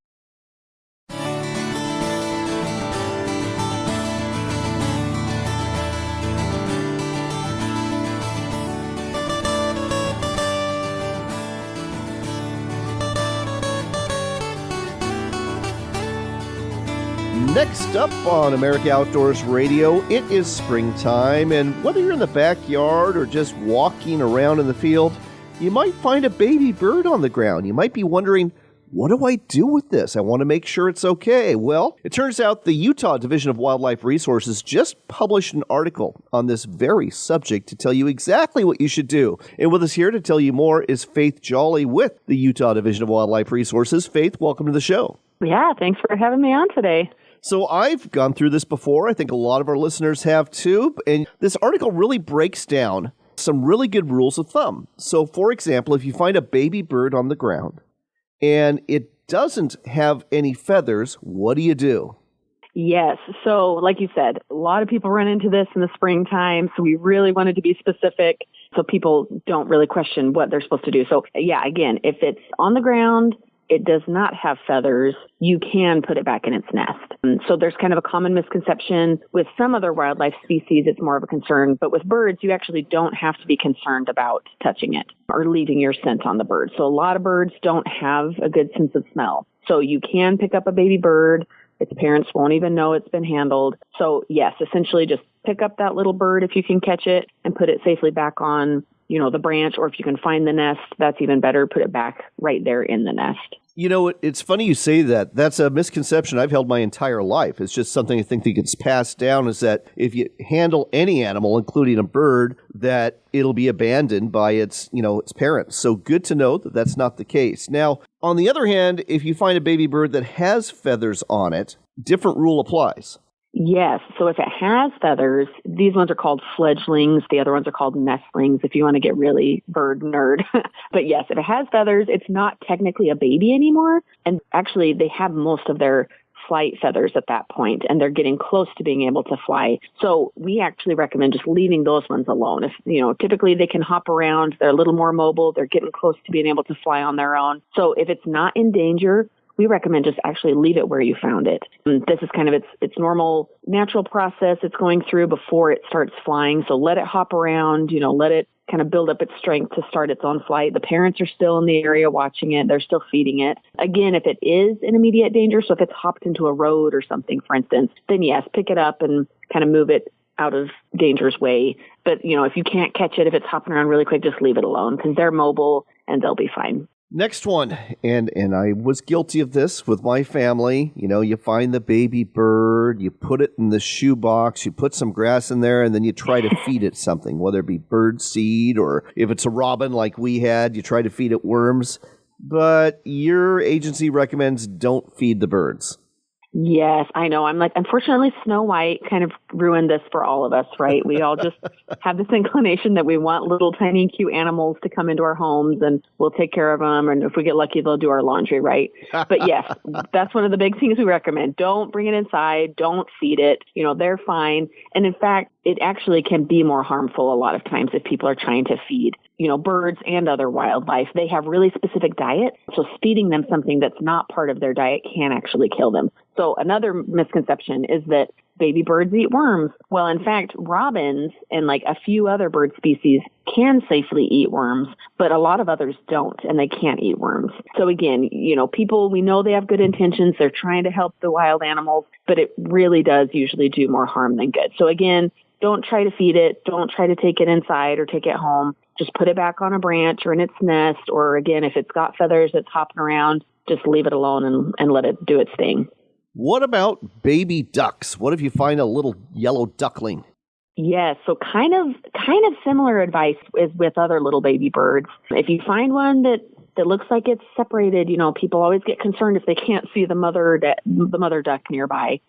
Next up on America Outdoors Radio, it is springtime, and whether you're in the backyard or just walking around in the field, you might find a baby bird on the ground. You might be wondering, what do I do with this? I want to make sure it's okay. Well, it turns out the Utah Division of Wildlife Resources just published an article on this very subject to tell you exactly what you should do. And with us here to tell you more is Faith Jolley with the Utah Division of Wildlife Resources. Faith, welcome to the show. Yeah, thanks for having me on today. So I've gone through this before. I think a lot of our listeners have too. And this article really breaks down some really good rules of thumb. So, for example, if you find a baby bird on the ground and it doesn't have any feathers, what do? Yes. So like you said, a lot of people run into this in the springtime. So we really wanted to be specific so people don't really question what they're supposed to do. So yeah, again, if it's on the ground, it does not have feathers, you can put it back in its nest. And so there's kind of a common misconception with some other wildlife species, it's more of a concern. But with birds, you actually don't have to be concerned about touching it or leaving your scent on the bird. So a lot of birds don't have a good sense of smell. So you can pick up a baby bird. Its parents won't even know it's been handled. So yes, essentially just pick up that little bird if you can catch it and put it safely back on, the branch, or if you can find the nest, that's even better. Put it back right there in the nest. It's funny you say that. That's a misconception I've held my entire life. It's just something I think that gets passed down is that if you handle any animal, including a bird, that it'll be abandoned by its parents. So good to know that that's not the case. Now, on the other hand, if you find a baby bird that has feathers on it, different rule applies. Yes. So if it has feathers, these ones are called fledglings. The other ones are called nestlings, if you want to get really bird nerd. But yes, if it has feathers, it's not technically a baby anymore. And actually, they have most of their flight feathers at that point, and they're getting close to being able to fly. So we actually recommend just leaving those ones alone. If, typically they can hop around. They're a little more mobile. They're getting close to being able to fly on their own. So if it's not in danger, we recommend just actually leave it where you found it. And this is kind of its normal, natural process it's going through before it starts flying. So let it hop around, let it kind of build up its strength to start its own flight. The parents are still in the area watching it. They're still feeding it. Again, if it is in immediate danger, so if it's hopped into a road or something, for instance, then yes, pick it up and kind of move it out of danger's way. But, if you can't catch it, if it's hopping around really quick, just leave it alone because they're mobile and they'll be fine. Next one, and I was guilty of this with my family. You find the baby bird, you put it in the shoebox, you put some grass in there, and then you try to feed it something, whether it be bird seed or if it's a robin like we had, you try to feed it worms. But your agency recommends don't feed the birds. Yes, I know. I'm like, unfortunately, Snow White kind of ruined this for all of us, right? We all just have this inclination that we want little tiny cute animals to come into our homes and we'll take care of them. And if we get lucky, they'll do our laundry, right? But yes, that's one of the big things we recommend. Don't bring it inside. Don't feed it. They're fine. And in fact, it actually can be more harmful a lot of times if people are trying to feed, birds and other wildlife. They have really specific diets. So feeding them something that's not part of their diet can actually kill them. So another misconception is that baby birds eat worms. Well, in fact, robins and like a few other bird species can safely eat worms, but a lot of others don't, and they can't eat worms. So again, people, we know they have good intentions. They're trying to help the wild animals, but it really does usually do more harm than good. So again, don't try to feed it. Don't try to take it inside or take it home. Just put it back on a branch or in its nest. Or again, if it's got feathers that's hopping around, just leave it alone and let it do its thing. What about baby ducks? What if you find a little yellow duckling? Yes, so kind of similar advice is with other little baby birds. If you find one that looks like it's separated, people always get concerned if they can't see the mother duck nearby.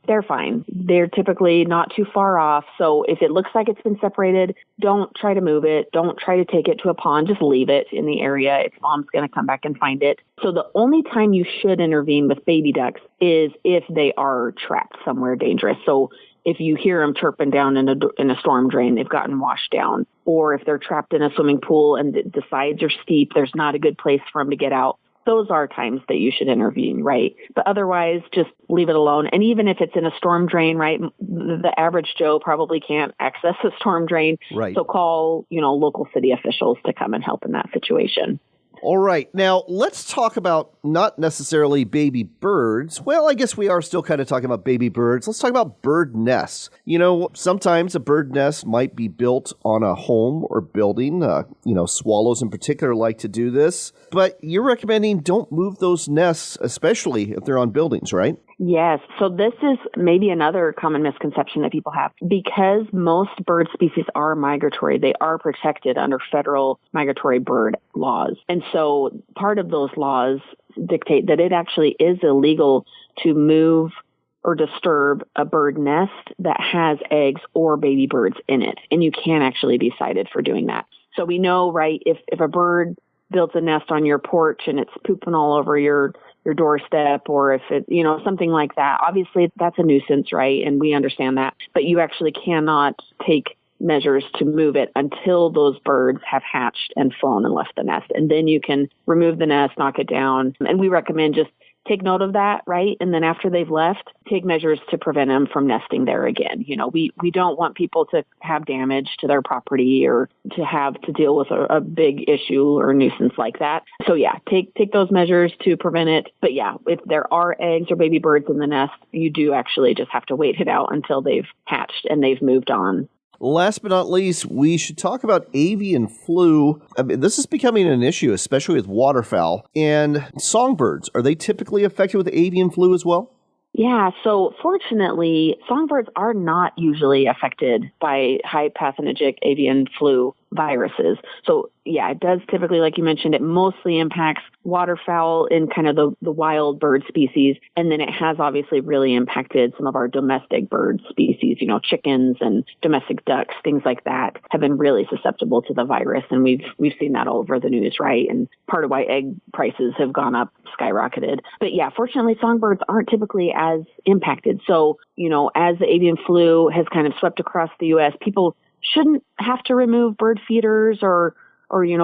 they're fine. They're typically not too far off. So if it looks like it's been separated, don't try to move it. Don't try to take it to a pond. Just leave it in the area. Its mom's going to come back and find it. So the only time you should intervene with baby ducks is if they are trapped somewhere dangerous. So if you hear them chirping down in a storm drain, they've gotten washed down. Or if they're trapped in a swimming pool and the sides are steep, there's not a good place for them to get out. Those are times that you should intervene, right? But otherwise, just leave it alone. And even if it's in a storm drain, right, the average Joe probably can't access a storm drain. Right. So call, local city officials to come and help in that situation. All right. Now, let's talk about not necessarily baby birds. Well, I guess we are still kind of talking about baby birds. Let's talk about bird nests. Sometimes a bird nest might be built on a home or building. Swallows in particular like to do this. But you're recommending don't move those nests, especially if they're on buildings, right? Yes. So this is maybe another common misconception that people have. Because most bird species are migratory, they are protected under federal migratory bird laws. And so part of those laws dictate that it actually is illegal to move or disturb a bird nest that has eggs or baby birds in it. And you can actually be cited for doing that. So we know, right, if a bird builds a nest on your porch and it's pooping all over your doorstep, or if it, something like that, obviously that's a nuisance, right? And we understand that, but you actually cannot take measures to move it until those birds have hatched and flown and left the nest. And then you can remove the nest, knock it down. And we recommend just take note of that, right? And then after they've left, take measures to prevent them from nesting there again. We don't want people to have damage to their property or to have to deal with a big issue or nuisance like that. So yeah, take those measures to prevent it. But yeah, if there are eggs or baby birds in the nest, you do actually just have to wait it out until they've hatched and they've moved on. Last but not least, we should talk about avian flu. This is becoming an issue, especially with waterfowl. And songbirds, are they typically affected with avian flu as well? Yeah, so fortunately, songbirds are not usually affected by high pathogenic avian flu viruses. So yeah, it does typically, like you mentioned, it mostly impacts waterfowl in kind of the wild bird species. And then it has obviously really impacted some of our domestic bird species, chickens and domestic ducks, things like that have been really susceptible to the virus. And we've seen that all over the news, right? And part of why egg prices have gone up, skyrocketed. But yeah, fortunately, songbirds aren't typically as impacted. So, as the avian flu has kind of swept across the U.S., people shouldn't have to remove bird feeders or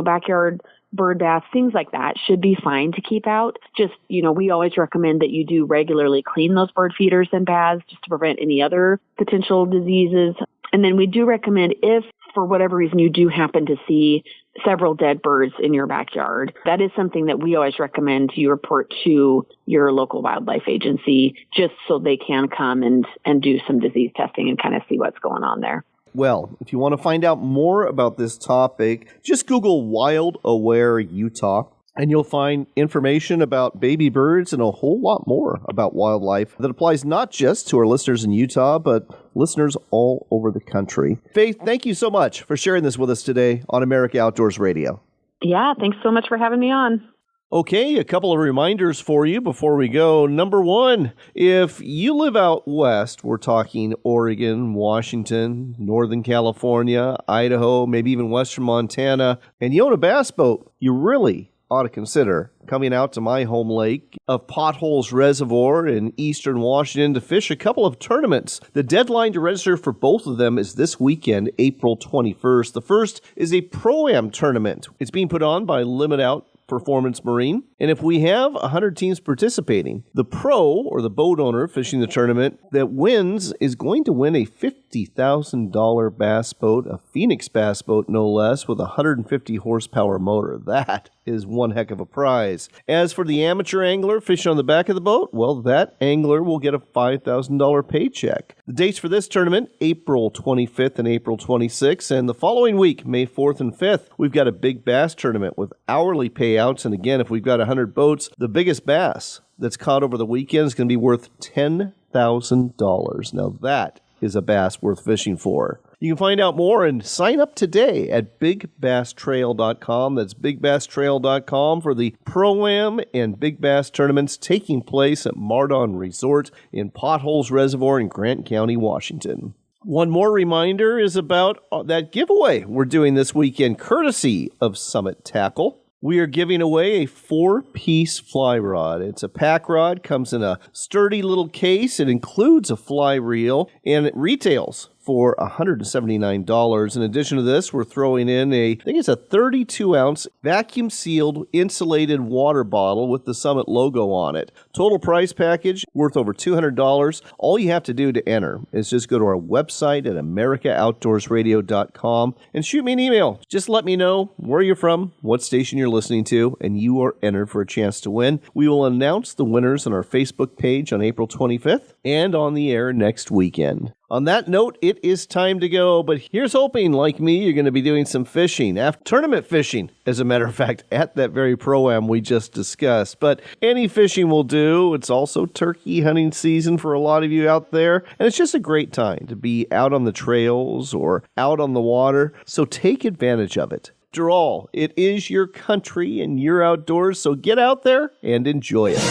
backyard bird baths, things like that should be fine to keep out. Just, we always recommend that you do regularly clean those bird feeders and baths just to prevent any other potential diseases. And then we do recommend if for whatever reason you do happen to see several dead birds in your backyard, that is something that we always recommend you report to your local wildlife agency just so they can come and do some disease testing and kind of see what's going on there. Well, if you want to find out more about this topic, just Google Wild Aware Utah, and you'll find information about baby birds and a whole lot more about wildlife that applies not just to our listeners in Utah, but listeners all over the country. Faith, thank you so much for sharing this with us today on America Outdoors Radio. Yeah, thanks so much for having me on. Okay, a couple of reminders for you before we go. Number one, if you live out west, we're talking Oregon, Washington, Northern California, Idaho, maybe even western Montana, and you own a bass boat, you really ought to consider coming out to my home lake of Potholes Reservoir in eastern Washington to fish a couple of tournaments. The deadline to register for both of them is this weekend, April 21st. The first is a Pro-Am tournament. It's being put on by Limit Out Performance Marine. And if we have 100 teams participating, the pro or the boat owner fishing the tournament that wins is going to win a $50,000 bass boat, a Phoenix bass boat no less, with a 150 horsepower motor. That is one heck of a prize. As for the amateur angler fishing on the back of the boat, well, that angler will get a $5,000 paycheck. The dates for this tournament, April 25th and April 26th, and the following week, May 4th and 5th, we've got a big bass tournament with hourly payouts. And again, if we've got 100 boats, the biggest bass that's caught over the weekend is going to be worth $10,000. Now that is a bass worth fishing for. You can find out more and sign up today at bigbasstrail.com. That's bigbasstrail.com for the Pro-Am and Big Bass tournaments taking place at Mardon Resort in Potholes Reservoir in Grant County, Washington. One more reminder is about that giveaway we're doing this weekend, courtesy of Summit Tackle. We are giving away a 4-piece fly rod. It's a pack rod, comes in a sturdy little case. It includes a fly reel, and it retails for $179. In addition to this, we're throwing in I think it's a 32-ounce vacuum-sealed insulated water bottle with the Summit logo on it. Total price package worth over $200. All you have to do to enter is just go to our website at americaoutdoorsradio.com and shoot me an email. Just let me know where you're from, what station you're listening to, and you are entered for a chance to win. We will announce the winners on our Facebook page on April 25th and on the air next weekend. On that note, it is time to go, but here's hoping, like me, you're going to be doing some fishing, tournament fishing, as a matter of fact, at that very Pro-Am we just discussed. But any fishing will do. It's also turkey hunting season for a lot of you out there, and it's just a great time to be out on the trails or out on the water, so take advantage of it. After all, it is your country and you're outdoors, so get out there and enjoy it.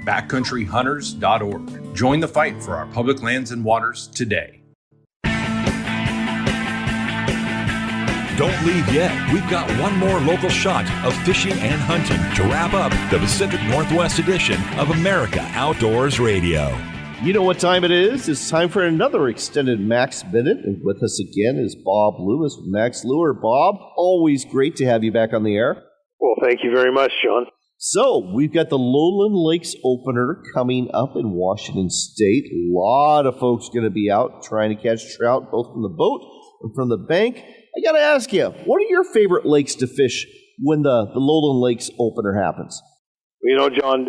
BackcountryHunters.org. Join the fight for our public lands and waters today. Don't leave yet. We've got one more local shot of fishing and hunting to wrap up the Pacific Northwest edition of America Outdoors Radio. You know what time it is? It's time for another extended Max Minute. And with us again is Bob Lewis from Max Lure. Bob, always great to have you back on the air. Well, thank you very much, John. So, we've got the Lowland Lakes opener coming up in Washington State. A lot of folks going to be out trying to catch trout, both from the boat and from the bank. I got to ask you, what are your favorite lakes to fish when the Lowland Lakes opener happens? You know, John,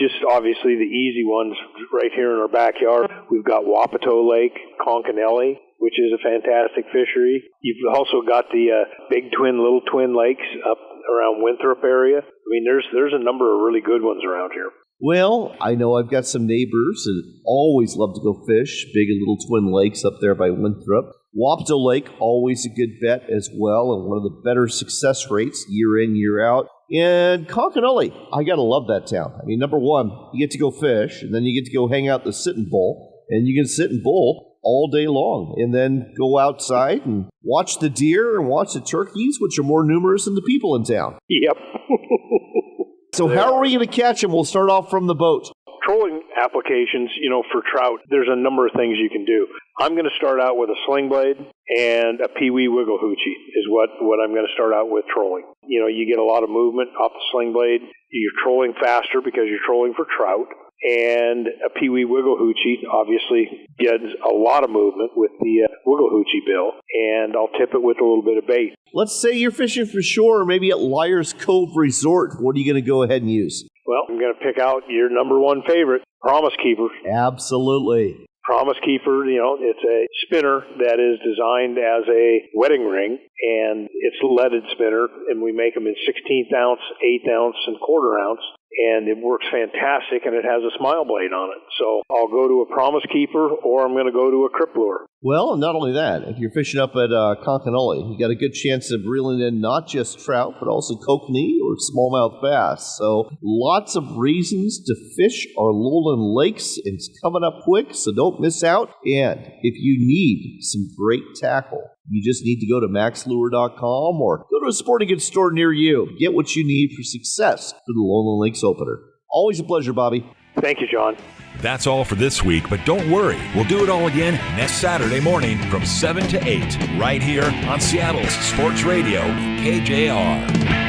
just obviously the easy ones right here in our backyard. We've got Wapato Lake, Kokanee, which is a fantastic fishery. You've also got the big twin, little twin lakes up around Winthrop area. I mean, there's a number of really good ones around here. Well, I know I've got some neighbors that always love to go fish, big and little twin lakes up there by Winthrop. Wapato Lake, always a good bet as well, and one of the better success rates year in, year out. And Kokanee, I got to love that town. I mean, number one, you get to go fish, and then you get to go hang out in the Sitting Bull, and you can sit and bull all day long, and then go outside and watch the deer and watch the turkeys, which are more numerous than the people in town. Yep. So how are we going to catch them? We'll start off from the boat. Trolling applications, for trout, there's a number of things you can do. I'm going to start out with a sling blade and a peewee wiggle hoochie is what I'm going to start out with trolling. You get a lot of movement off the sling blade. You're trolling faster because you're trolling for trout. And a peewee wiggle hoochie obviously gets a lot of movement with the wiggle hoochie bill, and I'll tip it with a little bit of bait. Let's say you're fishing for shore, maybe at Liars Cove Resort. What are you going to go ahead and use? Well, I'm going to pick out your number one favorite, Promise Keeper. Absolutely. Promise Keeper, it's a spinner that is designed as a wedding ring, and it's a leaded spinner, and we make them in 16th ounce, 8th ounce, and quarter ounce. And it works fantastic, and it has a smile blade on it. So I'll go to a Promise Keeper, or I'm going to go to a Crip Lure. Well, not only that, if you're fishing up at Kokanee, you got a good chance of reeling in not just trout, but also kokanee or smallmouth bass. So lots of reasons to fish our Lowland Lakes. It's coming up quick, so don't miss out. And if you need some great tackle, you just need to go to maxlure.com or go to a sporting goods store near you. Get what you need for success for the Lowland Lakes opener. Always a pleasure, Bobby. Thank you, John. That's all for this week, but don't worry. We'll do it all again next Saturday morning from 7 to 8, right here on Seattle's Sports Radio, KJR.